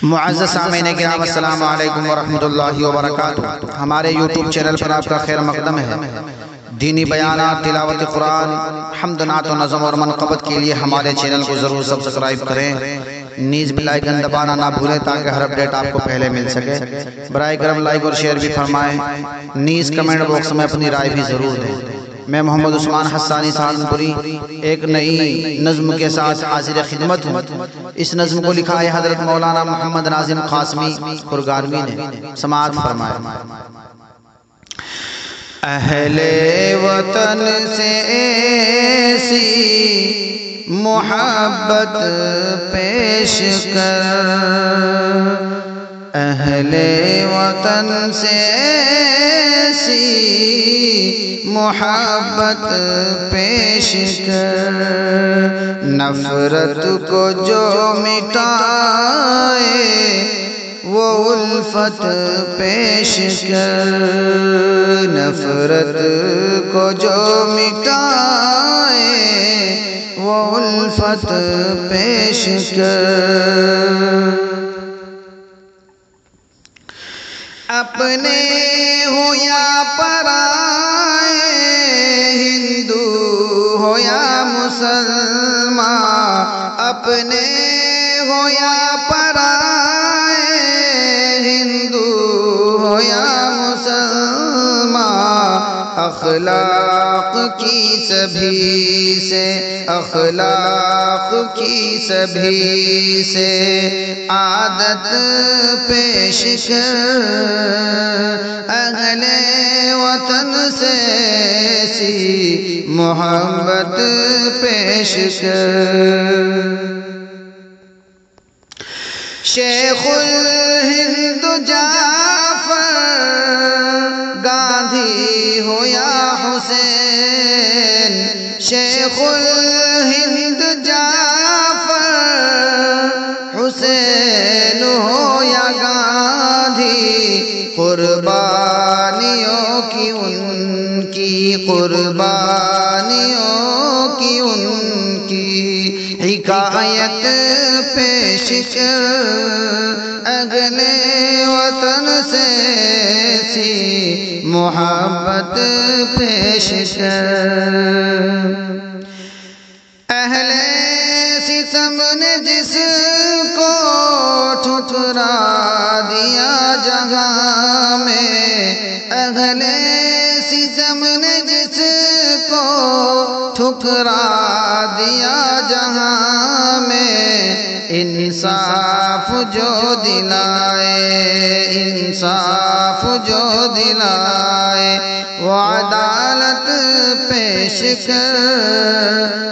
معزز سامعین کرام السلام علیکم ورحمۃ اللہ وبرکاتہ۔ ہمارے یوٹیوب چینل پر آپ کا خیر مقدم ہے۔ دینی بیانات، تلاوت قرآن، حمد نعت و نظم اور منقبت کے لیے ہمارے چینل کو ضرور سبسکرائب کریں، نیز بیل آئیکن دبانا نہ بھولیں تاکہ ہر اپڈیٹ آپ کو پہلے مل سکے۔ برائے کرم لائک اور شیئر بھی فرمائیں، نیز کمنٹ باکس میں اپنی رائے بھی ضرور دیں۔ میں محمد عثمان حسانی سہارنپوری ایک نئی نظم کے ساتھ حاضر خدمت ہوں۔ اس نظم کو لکھا ہے حضرت مولانا محمد ناظم قاسمی خرگاروی نے۔ سماعت فرمائیں۔ اہل وطن سے ایسی محبت پیش کر، اہل وطن سے ایسی محبت پیش کر، نفرت کو جو مٹائے وہ الفت پیش کر، نفرت کو جو مٹائے وہ الفت پیش کر، اپنے ہو یا پرائے، ہندو ہو یا مسلمان، اپنے ہو یا پرائے، ہندو ہو یا مسلمان، اخلاق کی سبھی سے، اخلاق کی سبھی سے عادت پیش کر، اہل وطن سے ایسی محبت پیش کر، شیخ الہند جعفر گاندھی ہو یا حسین، شیخ الہند جعفر حسین ہو یا گاندھی، قربانیوں کی ان کی، قربانیوں کی ان کی حکایت پیش کر، اہل وطن سے ایسی محبت پیش کر، اہل ستم نے جس کو ٹھکرا دیا جہاں میں، اہل ستم نے جس کو ٹھکرا دیا جہاں میں، انصاف جو دلائے، انصاف جو دلائے وہ عدالت پیش کر،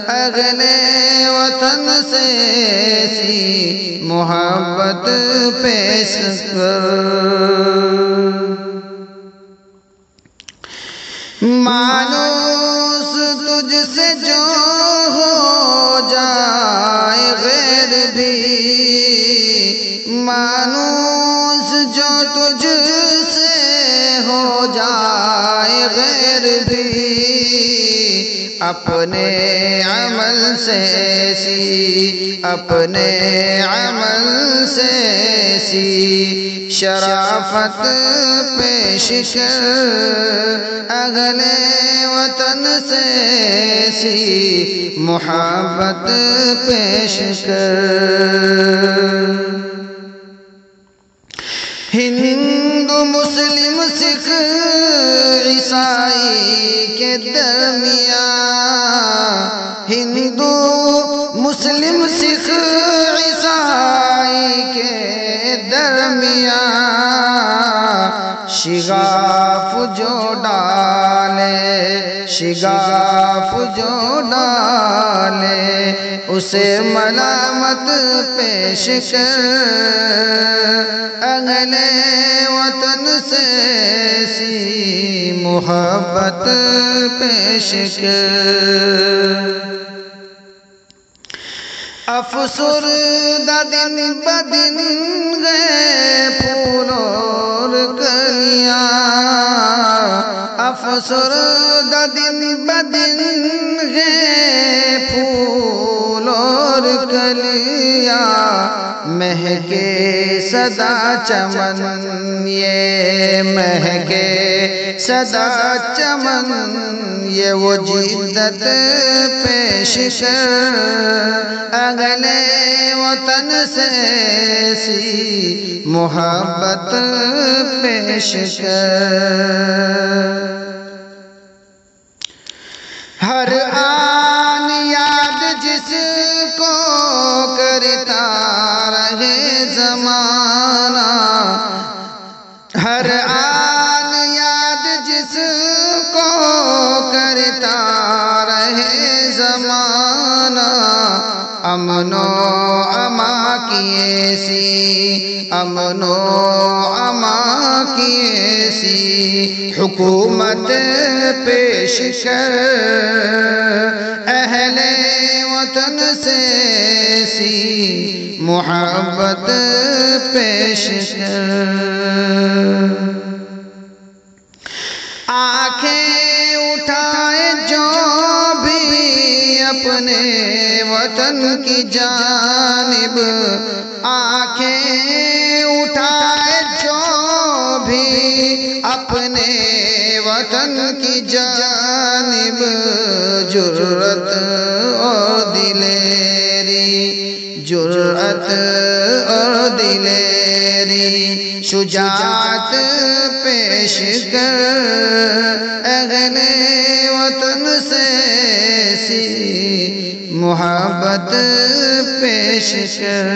اہل وطن سے ایسی محبت پیش کر، مانوس تجھ سے جو ہو جائے غیر بھی، مانوس جو تجھ سے ہو جائے غیر بھی، اپنے عمل سے ایسی، اپنے عمل سے ایسی شرافت پیش کر، اہل وطن سے ایسی محبت پیش کر، ہندو مسلم سکھ عیسائی کے درمیان، ہندو مسلم سکھ عیسائی کے درمیان، شگاف جو ڈالے، شگاف جو ڈالے اسے ملامت پیش کر، اہل وطن سے ایسی محبت پیش کر، افسردہ دن بدن گئے پھول اور کلیاں، افسردہ دن بدن گئے پھول اور کلیاں، مہکے صدا چمن، یہ مہکے صدا چمن، یہ وہ جدت پیش کر اگلے وطن سے سی محبت پیش کر۔ ہر آن یاد جس کو کرتا رہے زمانہ، ہر آن یاد جس کو کرتا رہے زمانہ، امن و امان کی ایسی، امن و امان کی ایسی حکومت پیش کر اہل وطن سے سی محبت پیش کر۔ آنکھیں اٹھائے جو بھی اپنے وطن کی جانب، آنکھیں اٹھائے جو بھی اپنے وطن کی جانب، جرأت اور دلیری، جرأت اور دلیری شجاعت پیش کر اہل وطن سے سی محبت پیش کر۔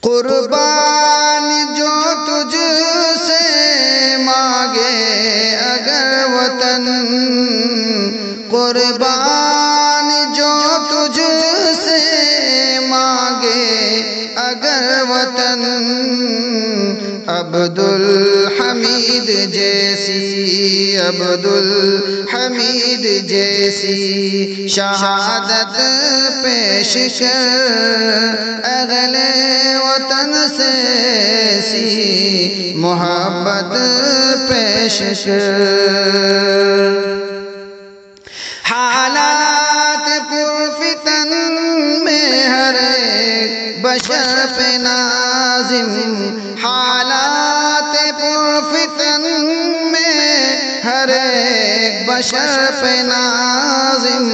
قربان جو تجھ سے مانگے اگر وطن، قربان جو تجھ سے مانگے اگر وطن، عبدالحمید جیسی، عبدالحمید جیسی شہادت پیش کر اہل وطن سے سی محبت پیش کر۔ حالات پرفتن میں ہر ایک بشر پہ نازم، حالات پرفتن میں ہر ایک بشر پہ نازم،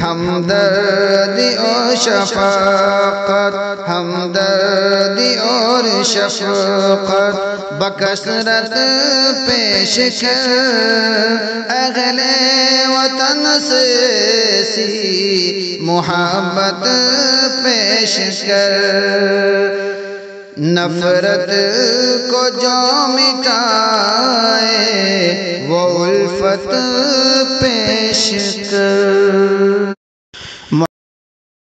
ہمدردی اور شفقت، ہمدردی اور شفقت بکثرت پیش کر اہل وطن سے سی محبت پیش کر۔ نفرت کو جو مٹا